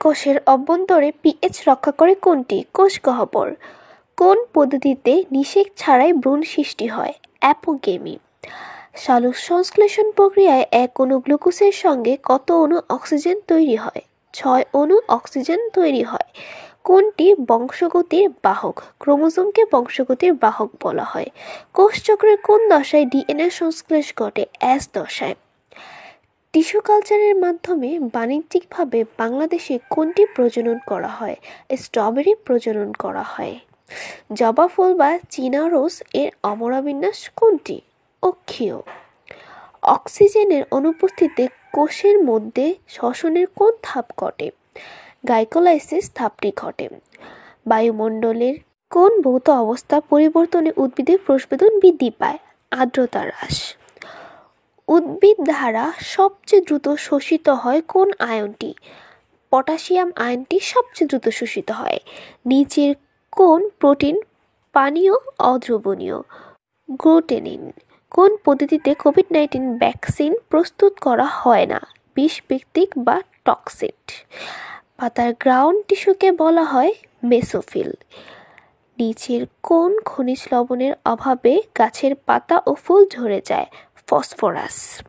কোষের অভ্যন্তরে পিএইচ রক্ষা করে কোনটি? কোষ গহ্বর। কোন পদ্ধতিতে নিষেক ছাড়াই ভ্রূণ সৃষ্টি হয়? অ্যাপোগেমি। সালোক সংশ্লেষণ প্রক্রিয়ায় এক অণু গ্লুকোজের সঙ্গে কত অণু অক্সিজেন তৈরি হয়? 6 অণু অক্সিজেন তৈরি হয়। কোনটি বংশগতির বাহক? ক্রোমোজোমকে বংশগতির বাহক বলা হয়। কোষচক্রের কোন দশায় ডিএনএ সংশ্লেষ ঘটে? এস দশায়। টিস্যু কালচারের মাধ্যমে বাণিজ্যিকভাবে বাংলাদেশে কোনটি প্রজনন করা হয়? স্ট্রবেরি প্রজনন করা হয়। জবা ফুল বা চীনা রোজ এর অমরাবিন্যাস কোনটি? অক্ষীয়। অক্সিজেনের অনুপস্থিতিতে কোষের মধ্যে শ্বসনের কোন ধাপ ঘটে? গ্লাইকোলাইসিস ধাপটি ঘটে। বায়ুমণ্ডলের কোন ভৌত অবস্থা পরিবর্তনে উদ্ভিদের প্রস্বেদন বৃদ্ধি পায়? আর্দ্রতা হ্রাস। উদ্ভিদ দ্বারা সবচেয়ে দ্রুত শোষিত হয় কোন আয়নটি? পটাশিয়াম আয়নটি সবচেয়ে দ্রুত শোষিত হয়। নিচের কোন প্রোটিন পানীয় অদ্রবণীয়? গ্লুটেনিন। কোন পদ্ধতিতে কোভিড-19 ভ্যাকসিন প্রস্তুত করা হয় না? বিষভিত্তিক বা টক্সিট। পাতার গ্রাউন্ড টিস্যুকে বলা হয় মেসোফিল। নিচের কোন খনিজ লবণের অভাবে গাছের পাতা ও ফুল ঝরে যায়? ফসফরাস।